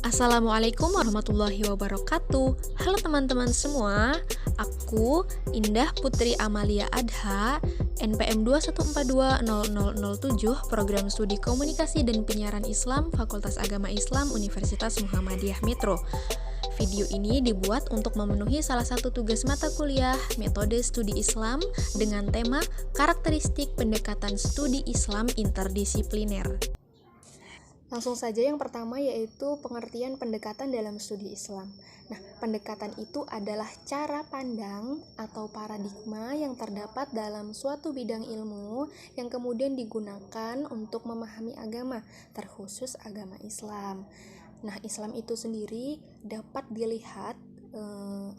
Assalamualaikum warahmatullahi wabarakatuh. Halo teman-teman semua, aku Indah Putri Amalia Adha, NPM 2142007, Program Studi Komunikasi dan Penyiaran Islam, Fakultas Agama Islam, Universitas Muhammadiyah Metro. Video ini dibuat untuk memenuhi salah satu tugas mata kuliah Metode Studi Islam dengan tema Karakteristik Pendekatan Studi Islam Interdisipliner. Langsung saja yang pertama yaitu pengertian pendekatan dalam studi Islam. Nah, pendekatan itu adalah cara pandang atau paradigma yang terdapat dalam suatu bidang ilmu yang kemudian digunakan untuk memahami agama, terkhusus agama Islam. Nah, Islam itu sendiri dapat dilihat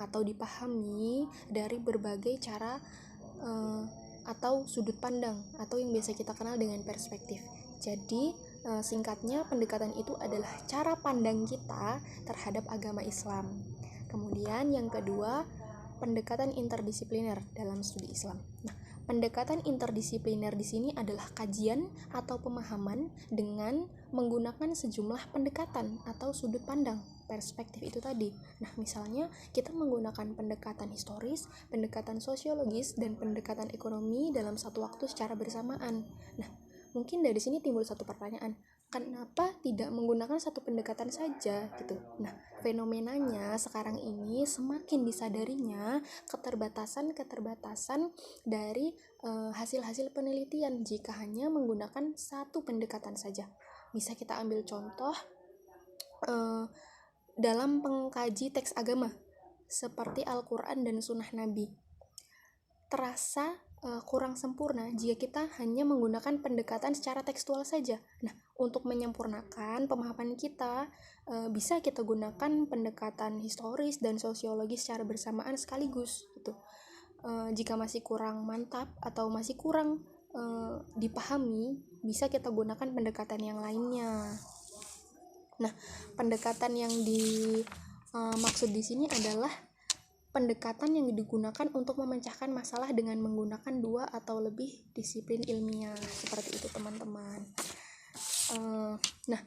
atau dipahami dari berbagai cara atau sudut pandang atau yang biasa kita kenal dengan perspektif. Jadi, singkatnya, pendekatan itu adalah cara pandang kita terhadap agama Islam. Kemudian yang kedua, pendekatan interdisipliner dalam studi Islam. Nah, pendekatan interdisipliner di sini adalah kajian atau pemahaman dengan menggunakan sejumlah pendekatan atau sudut pandang perspektif itu tadi. Nah, misalnya kita menggunakan pendekatan historis, pendekatan sosiologis, dan pendekatan ekonomi dalam satu waktu secara bersamaan. Nah, mungkin dari sini timbul satu pertanyaan, kenapa tidak menggunakan satu pendekatan saja gitu? Nah, fenomenanya sekarang ini semakin disadarinya keterbatasan dari hasil-hasil penelitian jika hanya menggunakan satu pendekatan saja. Bisa kita ambil contoh dalam pengkaji teks agama seperti Al-Quran dan Sunnah Nabi. Terasa kurang sempurna jika kita hanya menggunakan pendekatan secara tekstual saja. Nah, untuk menyempurnakan pemahaman kita, bisa kita gunakan pendekatan historis dan sosiologis secara bersamaan sekaligus gitu. Jika masih kurang mantap atau masih kurang dipahami, bisa kita gunakan pendekatan yang lainnya. Nah, pendekatan yang dimaksud di sini adalah pendekatan yang digunakan untuk memecahkan masalah dengan menggunakan dua atau lebih disiplin ilmiah, seperti itu teman-teman. Nah,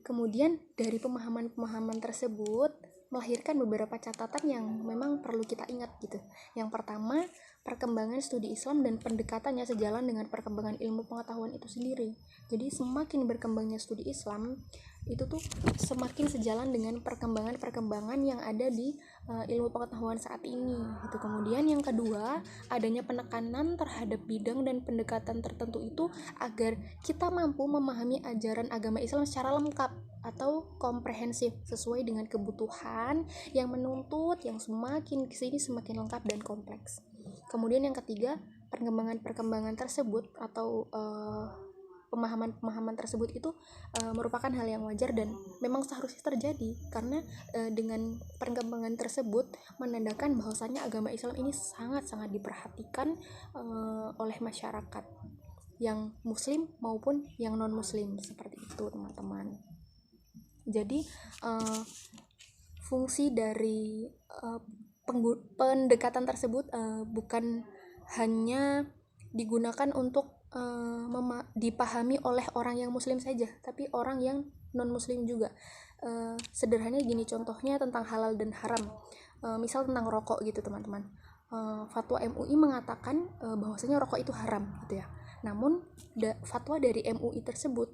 kemudian dari pemahaman-pemahaman tersebut melahirkan beberapa catatan yang memang perlu kita ingat gitu. Yang pertama, perkembangan studi Islam dan pendekatannya sejalan dengan perkembangan ilmu pengetahuan itu sendiri. Jadi semakin berkembangnya studi Islam itu tuh semakin sejalan dengan perkembangan yang ada di ilmu pengetahuan saat ini gitu. Kemudian yang kedua, adanya penekanan terhadap bidang dan pendekatan tertentu itu agar kita mampu memahami ajaran agama Islam secara lengkap atau komprehensif sesuai dengan kebutuhan yang menuntut yang semakin kesini semakin lengkap dan kompleks. Kemudian yang ketiga, perkembangan tersebut atau pemahaman tersebut itu merupakan hal yang wajar dan memang seharusnya terjadi karena dengan perkembangan tersebut menandakan bahwasannya agama Islam ini sangat-sangat diperhatikan oleh masyarakat yang muslim maupun yang non muslim, seperti itu teman-teman. Jadi fungsi dari pendekatan tersebut bukan hanya digunakan untuk dipahami oleh orang yang muslim saja, tapi orang yang non muslim juga. Sederhananya gini contohnya tentang halal dan haram, misal tentang rokok gitu teman-teman. Fatwa MUI mengatakan bahwasanya rokok itu haram gitu ya. Namun fatwa dari MUI tersebut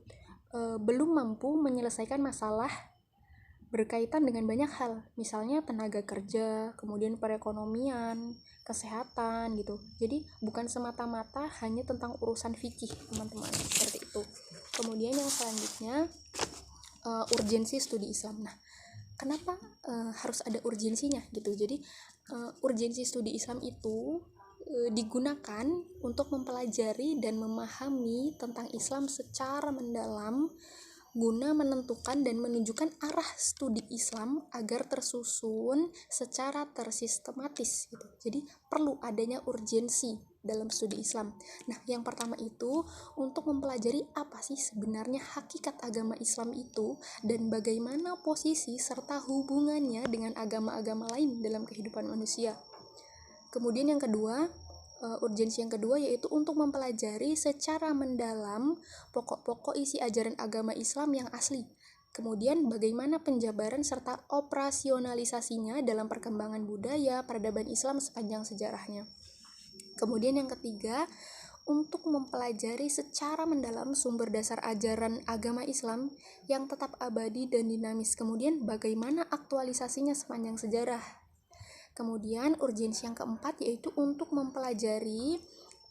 belum mampu menyelesaikan masalah berkaitan dengan banyak hal, misalnya tenaga kerja, kemudian perekonomian, kesehatan gitu. Jadi bukan semata-mata hanya tentang urusan fikih teman-teman, seperti itu. Kemudian yang selanjutnya, urgensi studi Islam. Nah, kenapa harus ada urgensinya gitu? Jadi urgensi studi Islam itu digunakan untuk mempelajari dan memahami tentang Islam secara mendalam guna menentukan dan menunjukkan arah studi Islam agar tersusun secara tersistematis gitu. Jadi perlu adanya urgensi dalam studi Islam. Nah, yang pertama itu untuk mempelajari apa sih sebenarnya hakikat agama Islam itu dan bagaimana posisi serta hubungannya dengan agama-agama lain dalam kehidupan manusia. Kemudian yang kedua, urgensi yang kedua yaitu untuk mempelajari secara mendalam pokok-pokok isi ajaran agama Islam yang asli Kemudian bagaimana penjabaran serta operasionalisasinya dalam perkembangan budaya peradaban Islam sepanjang sejarahnya. Kemudian yang ketiga, untuk mempelajari secara mendalam sumber dasar ajaran agama Islam yang tetap abadi dan dinamis. Kemudian bagaimana aktualisasinya sepanjang sejarah. Kemudian urgensi yang keempat yaitu untuk mempelajari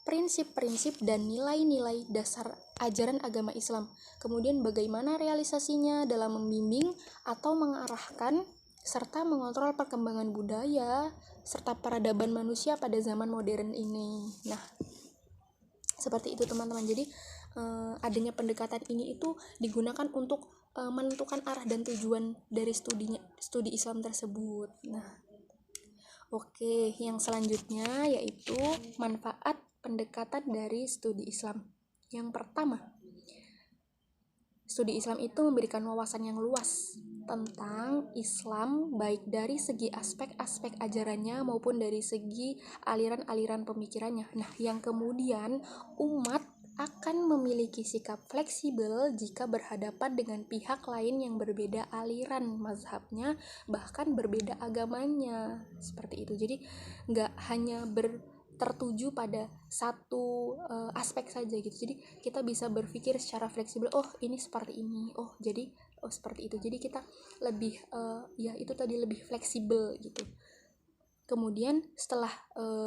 prinsip-prinsip dan nilai-nilai dasar ajaran agama Islam. Kemudian bagaimana realisasinya dalam membimbing atau mengarahkan serta mengontrol perkembangan budaya serta peradaban manusia pada zaman modern ini. Nah, seperti itu teman-teman. Jadi adanya pendekatan ini itu digunakan untuk menentukan arah dan tujuan dari studi Islam tersebut. Nah, oke, yang selanjutnya yaitu manfaat pendekatan dari studi Islam. Yang pertama, studi Islam itu memberikan wawasan yang luas tentang Islam, baik dari segi aspek-aspek ajarannya maupun dari segi aliran-aliran pemikirannya. Nah, yang kemudian umat akan memiliki sikap fleksibel jika berhadapan dengan pihak lain yang berbeda aliran mazhabnya, bahkan berbeda agamanya. Seperti itu. Jadi nggak hanya tertuju pada satu aspek saja gitu. Jadi kita bisa berpikir secara fleksibel, oh ini seperti ini, oh seperti itu. Jadi kita lebih lebih fleksibel gitu. Kemudian setelah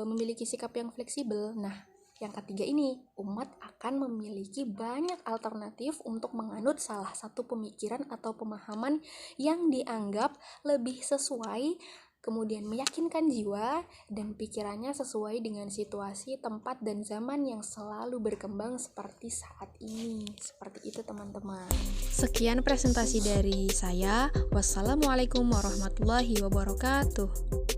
memiliki sikap yang fleksibel, nah yang ketiga ini, umat akan memiliki banyak alternatif untuk menganut salah satu pemikiran atau pemahaman yang dianggap lebih sesuai, kemudian meyakinkan jiwa dan pikirannya sesuai dengan situasi, tempat, dan zaman yang selalu berkembang seperti saat ini. Seperti itu teman-teman. Sekian presentasi dari saya. Wassalamualaikum warahmatullahi wabarakatuh.